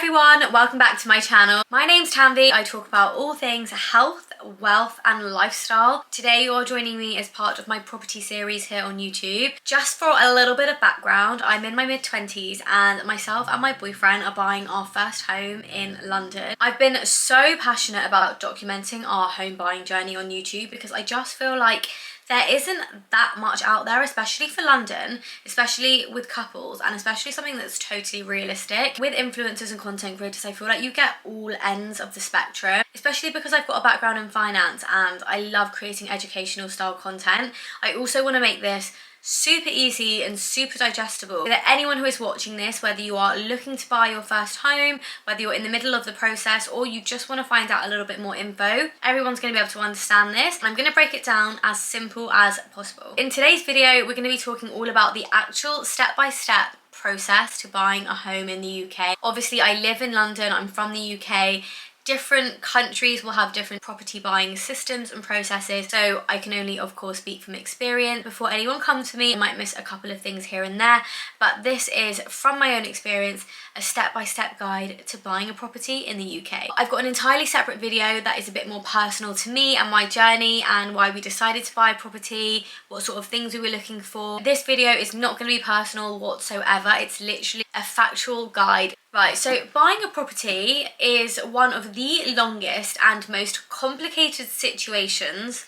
everyone, welcome back to my channel. My name's Tanvi. I talk about all things health, wealth and lifestyle. Today you're joining me as part of my property series here on YouTube. Just for a little bit of background, I'm in my mid-20s and myself and my boyfriend are buying our first home in London. I've been so passionate about documenting our home buying journey on YouTube because I just feel like there isn't that much out there, especially for London, especially with couples, and especially something that's totally realistic. With influencers and content creators, I feel like you get all ends of the spectrum, especially because I've got a background in finance and I love creating educational style content. I also want to make this super easy and super digestible so that anyone who is watching this, whether you are looking to buy your first home, whether you're in the middle of the process, or you just want to find out a little bit more info, everyone's going to be able to understand this, and I'm going to break it down as simple as possible. In today's video, we're going to be talking all about the actual step-by-step process to buying a home in the UK. Obviously, I live in London, I'm from the UK. Different countries will have different property buying systems and processes, so I can only of course speak from experience. Before anyone comes to me, I might miss a couple of things here and there, but this is from my own experience a step-by-step guide to buying a property in the UK. I've got an entirely separate video that is a bit more personal to me and my journey and why we decided to buy a property, what sort of things we were looking for. This video is not going to be personal whatsoever, it's literally a factual guide. Right, so buying a property is one of the longest and most complicated situations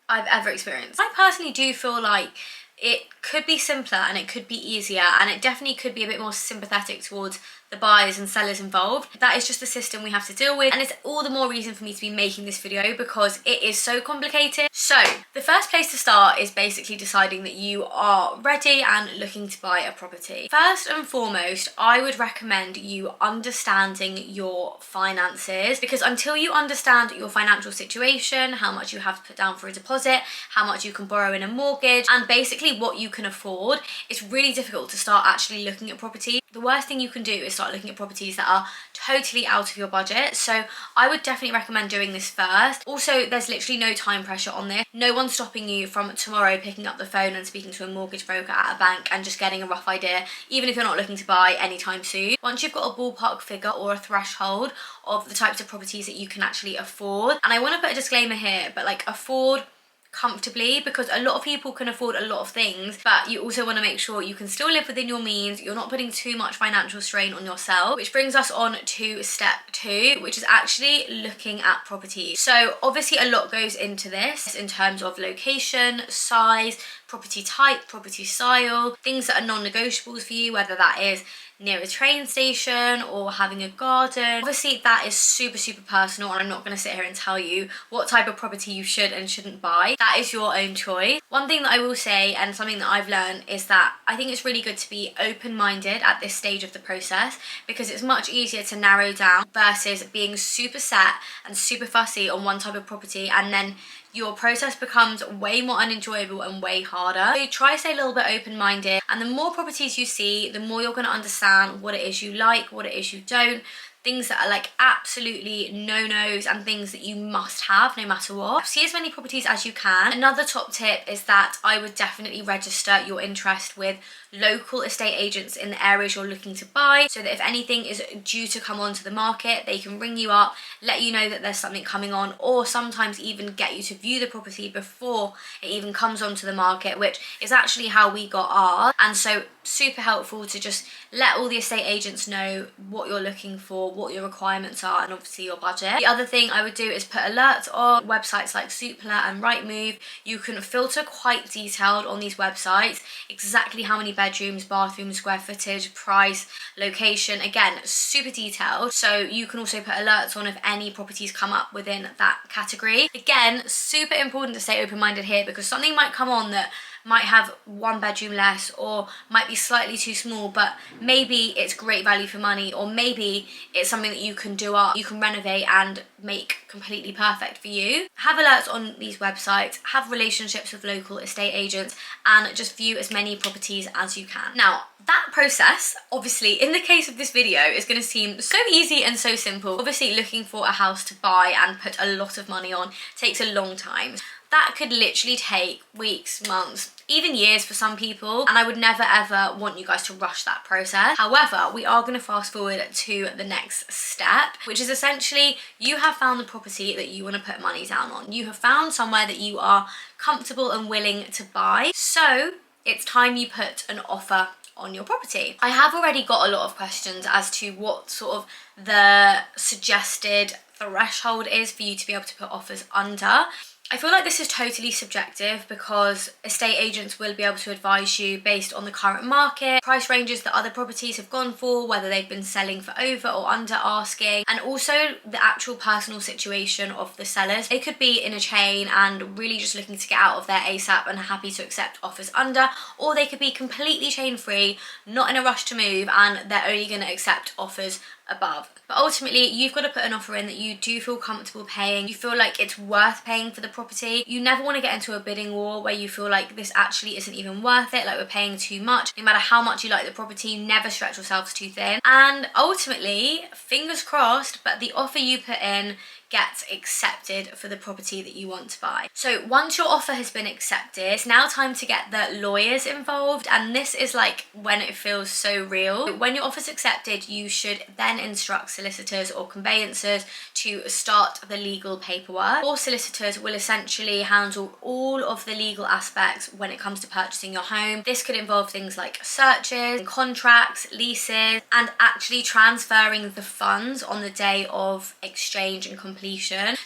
I've ever experienced. I personally do feel like it could be simpler and it could be easier, and it definitely could be a bit more sympathetic towards the buyers and sellers involved. That is just the system we have to deal with, and it's all the more reason for me to be making this video because it is so complicated. So the first place to start is basically deciding that you are ready and looking to buy a property. First and foremost, I would recommend you understanding your finances, because until you understand your financial situation, how much you have to put down for a deposit, how much you can borrow in a mortgage, and basically what you can afford, it's really difficult to start actually looking at property. The worst thing you can do is start looking at properties that are totally out of your budget, so I would definitely recommend doing this first. Also, there's literally no time pressure on this. No one's stopping you from tomorrow picking up the phone and speaking to a mortgage broker at a bank and just getting a rough idea, even if you're not looking to buy anytime soon. Once you've got a ballpark figure or a threshold of the types of properties that you can actually afford, and I want to put a disclaimer here, but like afford comfortably, because a lot of people can afford a lot of things, but you also want to make sure you can still live within your means, you're not putting too much financial strain on yourself. Which brings us on to step 2, which is actually looking at properties. So obviously a lot goes into this in terms of location, size, property type, property style, things that are non-negotiables for you, whether that is near a train station or having a garden. Obviously that is super personal, and I'm not going to sit here and tell you what type of property you should and shouldn't buy. That is your own choice. One thing that I will say, and something that I've learned, is that I think it's really good to be open-minded at this stage of the process, because it's much easier to narrow down versus being super set and super fussy on one type of property, and then your process becomes way more unenjoyable and way harder. So try to stay a little bit open-minded, and the more properties you see, the more you're going to understand what it is you like, what it is you don't, things that are like absolutely no-nos and things that you must have no matter what. See as many properties as you can. Another top tip is that I would definitely register your interest with local estate agents in the areas you're looking to buy, so that if anything is due to come onto the market, they can ring you up, let you know that there's something coming on, or sometimes even get you to view the property before it even comes onto the market, which is actually how we got ours. And so super helpful to just let all the estate agents know what you're looking for, what your requirements are, and obviously your budget. The other thing I would do is put alerts on websites like Zoopla and Rightmove. You can filter quite detailed on these websites exactly how many bedrooms, bathrooms, square footage, price, location. Again, super detailed, so you can also put alerts on if any properties come up within that category. Again, super important to stay open-minded here, because something might come on that might have one bedroom less, or might be slightly too small, but maybe it's great value for money, or maybe it's something that you can do up, you can renovate and make completely perfect for you. Have alerts on these websites, have relationships with local estate agents, and just view as many properties as you can. Now, that process, obviously, in the case of this video, is going to seem so easy and so simple. Obviously, looking for a house to buy and put a lot of money on takes a long time. that could literally take weeks, months, even years for some people, and I would never ever want you guys to rush that process. However, we are going to fast forward to the next step, which is essentially you have found the property that you want to put money down on. You have found somewhere that you are comfortable and willing to buy, so it's time you put an offer on your property. I have already got a lot of questions as to what sort of the suggested threshold is for you to be able to put offers under. I feel like this is totally subjective because estate agents will be able to advise you based on the current market, price ranges that other properties have gone for, whether they've been selling for over or under asking, and also the actual personal situation of the sellers. They could be in a chain and really just looking to get out of there ASAP and happy to accept offers under, or they could be completely chain free, not in a rush to move, and they're only going to accept offers above. But ultimately, you've got to put an offer in that you do feel comfortable paying. You feel like it's worth paying for the property. You never want to get into a bidding war where you feel like this actually isn't even worth it, like we're paying too much. No matter how much you like the property, you never stretch yourselves too thin. And ultimately, fingers crossed, but the offer you put in gets accepted for the property that you want to buy. So once your offer has been accepted, it's now time to get the lawyers involved, and this is like when it feels so real. When your offer's accepted, you should then instruct solicitors or conveyancers to start the legal paperwork. Your solicitors will essentially handle all of the legal aspects when it comes to purchasing your home. This could involve things like searches, contracts, leases, and actually transferring the funds on the day of exchange and completion.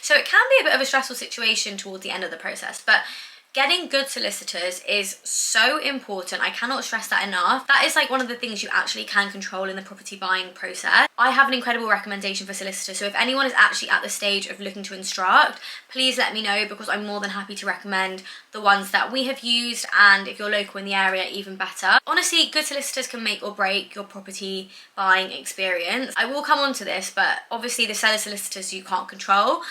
So it can be a bit of a stressful situation towards the end of the process, but getting good solicitors is so important. I cannot stress that enough. That is like one of the things you actually can control in the property buying process. I have an incredible recommendation for solicitors, so if anyone is actually at the stage of looking to instruct, please let me know, because I'm more than happy to recommend the ones that we have used, and if you're local in the area, even better. Honestly, good solicitors can make or break your property buying experience. I will come on to this, but obviously the seller solicitors you can't control.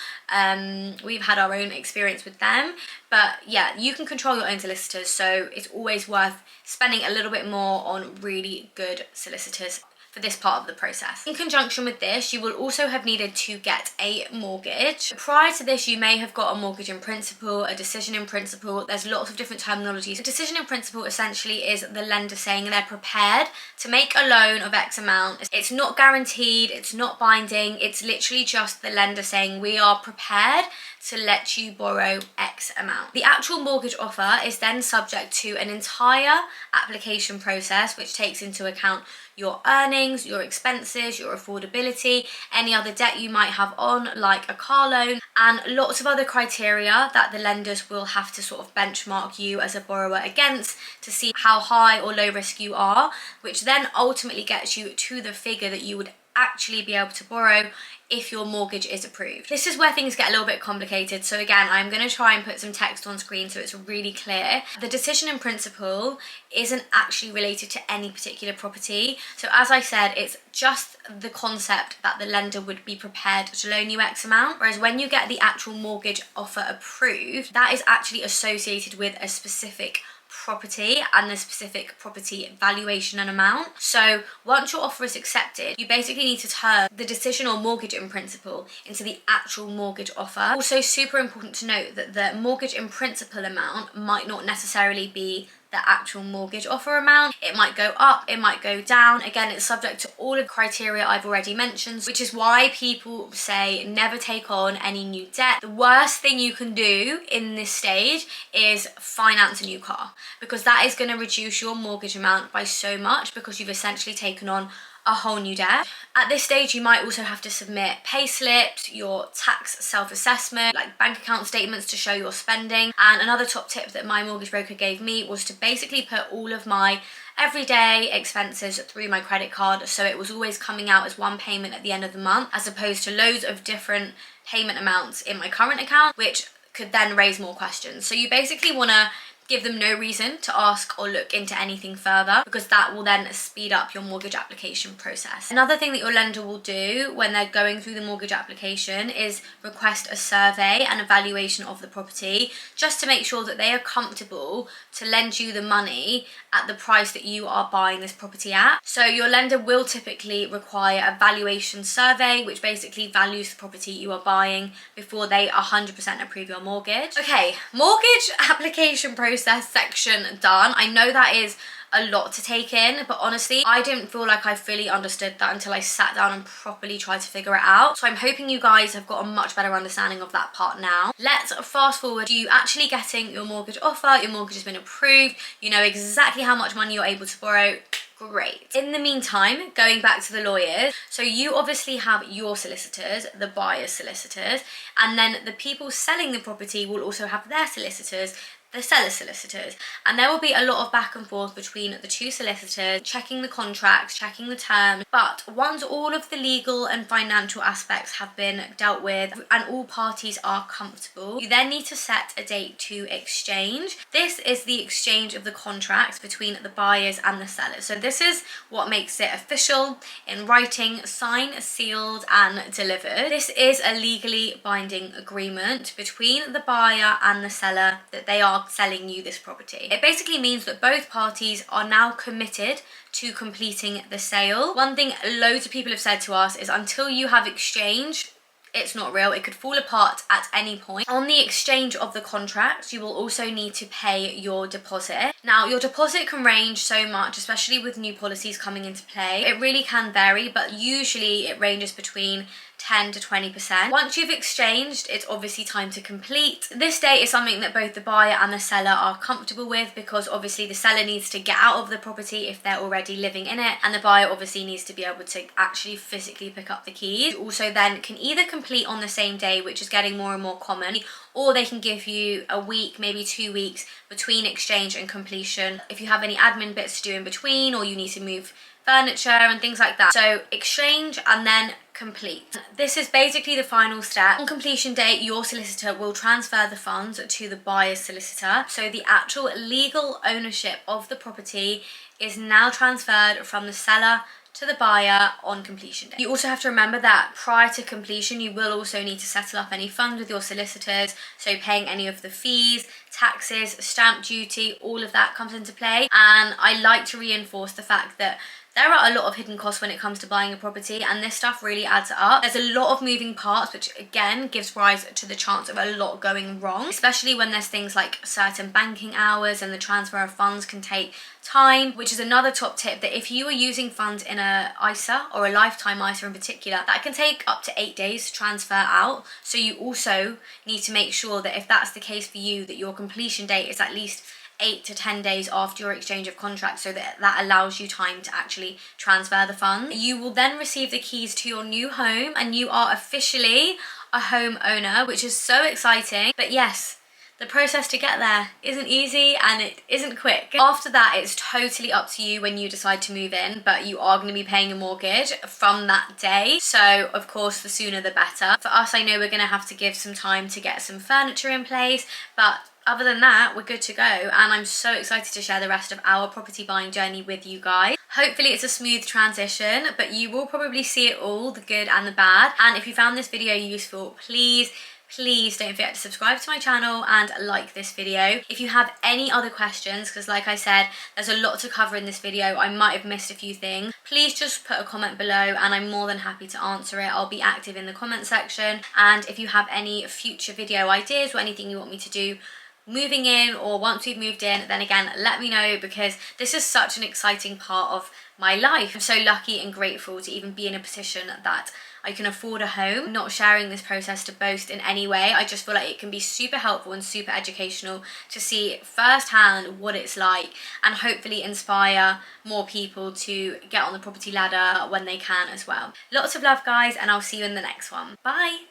We've had our own experience with them, but yeah, you can control your own solicitors, so it's always worth spending a little bit more on really good solicitors for this part of the process. In conjunction with this, you will also have needed to get a mortgage. Prior to this, you may have got a mortgage in principle, a decision in principle. There's lots of different terminologies. A decision in principle essentially is the lender saying they're prepared to make a loan of X amount. It's not guaranteed, it's not binding, it's literally just the lender saying we are prepared to let you borrow X amount. The actual mortgage offer is then subject to an entire application process which takes into account your earnings, your expenses, your affordability, any other debt you might have on, like a car loan, and lots of other criteria that the lenders will have to sort of benchmark you as a borrower against to see how high or low risk you are, which then ultimately gets you to the figure that you would actually be able to borrow if your mortgage is approved. This is where things get a little bit complicated, so again, I'm going to try and put some text on screen so it's really clear. The decision in principle isn't actually related to any particular property. So as I said, it's just the concept that the lender would be prepared to loan you X amount, whereas when you get the actual mortgage offer approved, that is actually associated with a specific property and the specific property valuation and amount. So once your offer is accepted, you basically need to turn the decision or mortgage in principle into the actual mortgage offer. Also super important to note that the mortgage in principle amount might not necessarily be the actual mortgage offer amount. It might go up, it might go down. Again, it's subject to all of the criteria I've already mentioned, which is why people say never take on any new debt. The worst thing you can do in this stage is finance a new car, because that is going to reduce your mortgage amount by so much, because you've essentially taken on a whole new debt. At this stage, you might also have to submit pay slips, your tax self-assessment, like bank account statements to show your spending. And another top tip that my mortgage broker gave me was to basically put all of my everyday expenses through my credit card, so it was always coming out as one payment at the end of the month, as opposed to loads of different payment amounts in my current account, which could then raise more questions. So you basically want to give them no reason to ask or look into anything further, because that will then speed up your mortgage application process. Another thing that your lender will do when they're going through the mortgage application is request a survey and evaluation of the property, just to make sure that they are comfortable to lend you the money at the price that you are buying this property at. So your lender will typically require a valuation survey, which basically values the property you are buying before they 100% approve your mortgage. Okay, mortgage application process section done. I know that is a lot to take in, but honestly, I didn't feel like I fully understood that until I sat down and properly tried to figure it out. So I'm hoping you guys have got a much better understanding of that part now. Let's fast forward to you actually getting your mortgage offer. Your mortgage has been approved. You know exactly how much money you're able to borrow. Great. In the meantime, going back to the lawyers, so you obviously have your solicitors, the buyer's solicitors, and then the people selling the property will also have their solicitors, the seller solicitors, and there will be a lot of back and forth between the two solicitors, checking the contracts, checking the terms. But once all of the legal and financial aspects have been dealt with and all parties are comfortable, you then need to set a date to exchange. This is the exchange of the contracts between the buyers and the sellers. So this is what makes it official, in writing, signed, sealed and delivered. This is a legally binding agreement between the buyer and the seller that they are selling you this property. It basically means that both parties are now committed to completing the sale. One thing loads of people have said to us is until you have exchanged, it's not real. It could fall apart at any point. On the exchange of the contracts, you will also need to pay your deposit. Now, your deposit can range so much, especially with new policies coming into play. It really can vary, but usually it ranges between 10 to 20%. Once you've exchanged, it's obviously time to complete. This date is something that both the buyer and the seller are comfortable with, because obviously the seller needs to get out of the property if they're already living in it, and the buyer obviously needs to be able to actually physically pick up the keys. You also then can either complete on the same day, which is getting more and more common, or they can give you a week, maybe 2 weeks between exchange and completion if you have any admin bits to do in between, or you need to move furniture and things like that. So exchange and then complete. This is basically the final step. On completion date, your solicitor will transfer the funds to the buyer's solicitor. So the actual legal ownership of the property is now transferred from the seller to the buyer on completion day. You also have to remember that prior to completion, you will also need to settle up any funds with your solicitors, so paying any of the fees, taxes, stamp duty, all of that comes into play. And I like to reinforce the fact that there are a lot of hidden costs when it comes to buying a property, and this stuff really adds up. There's a lot of moving parts, which again gives rise to the chance of a lot going wrong, especially when there's things like certain banking hours and the transfer of funds can take time, which is another top tip, that if you are using funds in a ISA or a lifetime ISA in particular, that can take up to 8 days to transfer out. So you also need to make sure that if that's the case for you, that your completion date is at least 8 to 10 days after your exchange of contracts, so that allows you time to actually transfer the funds. You will then receive the keys to your new home, and you are officially a home owner, which is so exciting. But yes, the process to get there isn't easy and it isn't quick. After that, it's totally up to you when you decide to move in, but you are going to be paying a mortgage from that day. So of course, the sooner the better. For us, I know we're going to have to give some time to get some furniture in place, but other than that, we're good to go, and I'm so excited to share the rest of our property buying journey with you guys. Hopefully it's a smooth transition, but you will probably see it all, the good and the bad. And if you found this video useful, please don't forget to subscribe to my channel and like this video. If you have any other questions, because like I said, there's a lot to cover in this video, I might have missed a few things, please just put a comment below and I'm more than happy to answer it. I'll be active in the comment section. And if you have any future video ideas or anything you want me to do moving in or once we've moved in, then again, let me know, because this is such an exciting part of my life. I'm so lucky and grateful to even be in a position that I can afford a home. Not sharing this process to boast in any way, I just feel like it can be super helpful and super educational to see firsthand what it's like, and hopefully inspire more people to get on the property ladder when they can as well. Lots of love guys, and I'll see you in the next one. Bye!